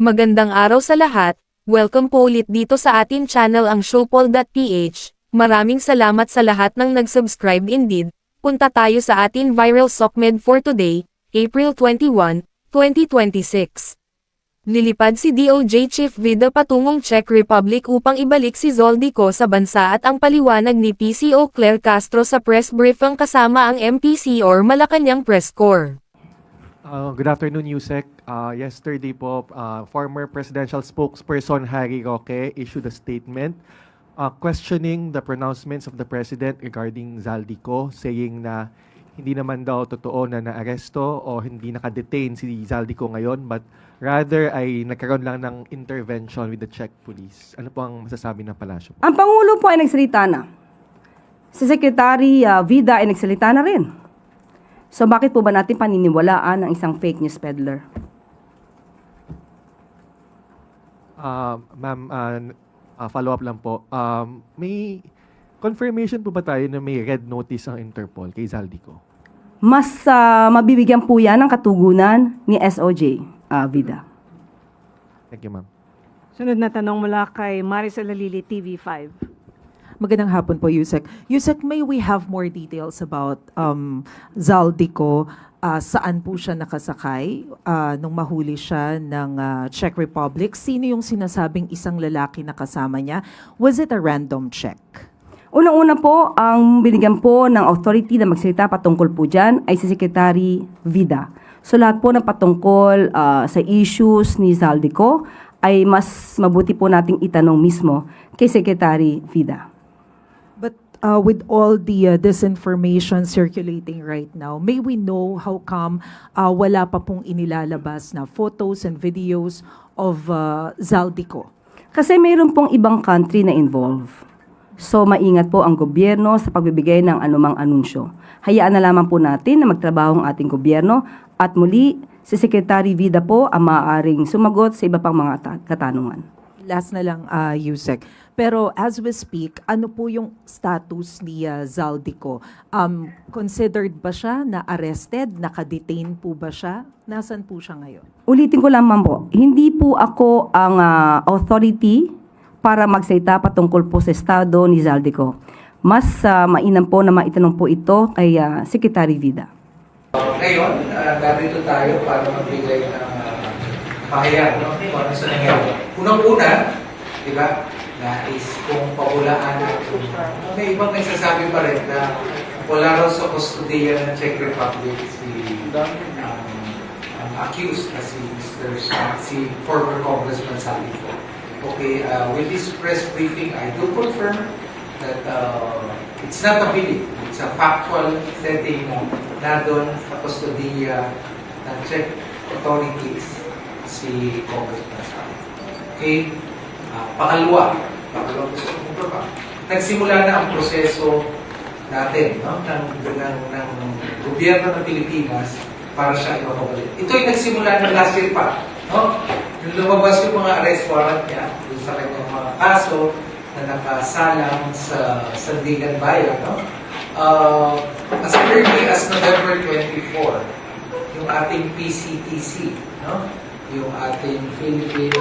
Magandang araw sa lahat, welcome po ulit dito sa atin channel ang Showpol.ph. Maraming salamat sa lahat ng nag-subscribe indeed. Punta tayo sa atin viral SOCMED for today, April 21, 2026. Lilipad si DOJ Chief Vida patungong Czech Republic upang ibalik si Zoldyco sa bansa at ang paliwanag ni PCO Claire Castro sa press briefing kasama ang MPC or Malacanang Press Corps. Good afternoon, Yusek. Yesterday po, former presidential spokesperson Harry Roque issued a statement questioning the pronouncements of the president regarding Zaldico, saying na hindi naman daw totoo na naaresto o hindi nakadetain si Zaldico ngayon, but rather ay nagkaroon lang ng intervention with the Czech police. Ano po ang masasabi ng palasyo? Ang Pangulo po ay nagsalita na. Si Secretary Vida ay nagsalita na rin. So bakit po ba natin paniniwalaan ang isang fake news peddler? Ma'am, follow-up lang po. May confirmation po ba tayo na may red notice ang Interpol kay Zaldico? Mas mabibigyan po yan ng katugunan ni SOJ Vida. Thank you, ma'am. Sunod na tanong mula kay Maricel Alili, TV5. Magandang hapon po, Yusek. Yusek, may we have more details about Zaldico? Saan po siya nakasakay nung mahuli siya ng Czech Republic? Sino yung sinasabing isang lalaki na kasama niya? Was it a random check? Unang-una po, ang binigyan po ng authority na magsalita patungkol po dyan ay si Secretary Vida. So lahat po ng patungkol sa issues ni Zaldico ay mas mabuti po nating itanong mismo kay Secretary Vida. But with all the disinformation circulating right now, may we know how come wala pa pong inilalabas na photos and videos of Zaldico? Kasi mayroon pong ibang country na involved. So maingat po ang gobyerno sa pagbibigay ng anumang anunsyo. Hayaan na lamang po natin na magtrabaho ang ating gobyerno at muli si Secretary Vida po ang maaaring sumagot sa iba pang mga katanungan. Last na lang, Yusek. Pero as we speak, ano po yung status ni Zaldico? Considered ba siya na arrested? Nakadetain po ba siya? Nasaan po siya ngayon? Ulitin ko lamang po, hindi po ako ang authority para magsalita patungkol po sa estado ni Zaldico. Mas mainam po na maitanong po ito kay Secretary Vida. Ngayon, narito tayo para magbigay ng pahayag, no? Kung ano sa nangyari. Unang-una, di ba, nais kong pahulaan. May ibang nagsasabi pa rin na wala raw sa kustodiya ng Czech Republic ang accused na si former Congressman Zaldico. Okay, with this press briefing, I do confirm that it's not a belief. It's a factual setting na doon sa kustodiya ng Czech authorities si Congressman Zaldico. Okay? Pangalawa gusto kong pa. Nagsimula na ang proseso natin, no? ng gobyerno ng Pilipinas para siya ipapabalik. Ito'y nagsimula na last year pa. No? Yung lumabas yung mga arrest warrant niya sa kanyang mga kaso na nakasalang sa Sandigan Bayan. No? As early as November 24, yung ating PCTC, no? Yung ating Philippine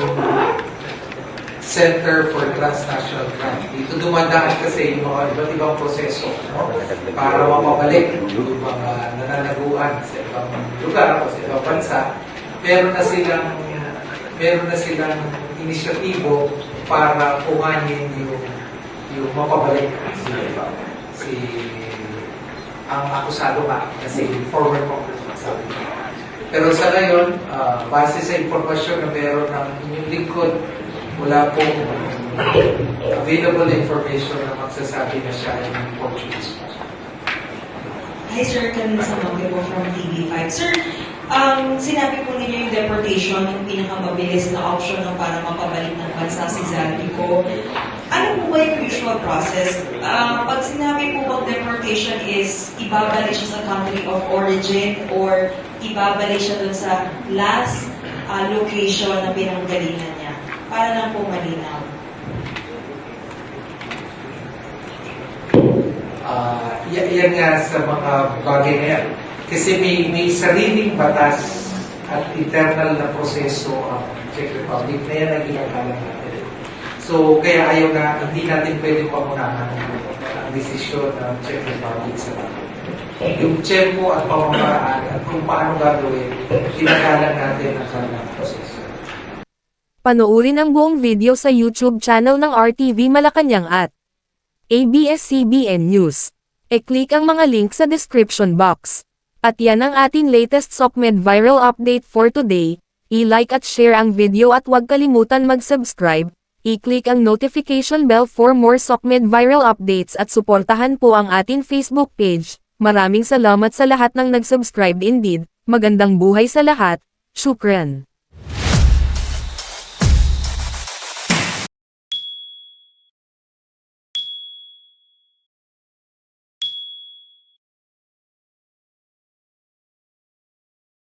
Center for Transnational Crime. Dito dumadaan kasi yung mga iba't ibang proseso, no? Para mapabalik yung mga nananaguan sa ibang lugar o sa ibang bansa. Meron na silang inisyatibo para kuhanin yung mapabalik si ang akusado na si former Congressman Zaldico. Pero sa ngayon, base sa impormasyon na meron ng inyong lingkod, wala pong available information na magsasabi na siya ay Portuguese. Hi Sir, kanina sa Mangke po from TV5. Sir, sinabi po ninyo yung deportation, yung pinakamabilis na option na para mapabalik ng bansa si Zaldico. Ano po ba yung usual process? Pag sinabi po bang deportation is ibabalik siya sa country of origin or ibabalik siya dun sa last location na pinanggalingan niya? Para lang po malinaw. Yan nga sa mga bagay na yan. Kasi may sariling batas at internal na proseso ang Czech Republic na yan ang ginagalang natin. So, kaya ayaw na, hindi natin pwede pamunahan ang desisyon ng Czech Republic sa natin. Yung tempo at pamamaraan at kung paano gagawin, ginagalang natin ang kanilang proseso. Panoorin ang buong video sa YouTube channel ng RTV Malacanang at ABS-CBN News. E-click ang mga link sa description box. At yan ang ating latest SOCMED viral update for today. I-like at share ang video at huwag kalimutan mag-subscribe. I-click ang notification bell for more SOCMED viral updates at suportahan po ang ating Facebook page. Maraming salamat sa lahat ng nag-subscribe indeed. Magandang buhay sa lahat. Shukran.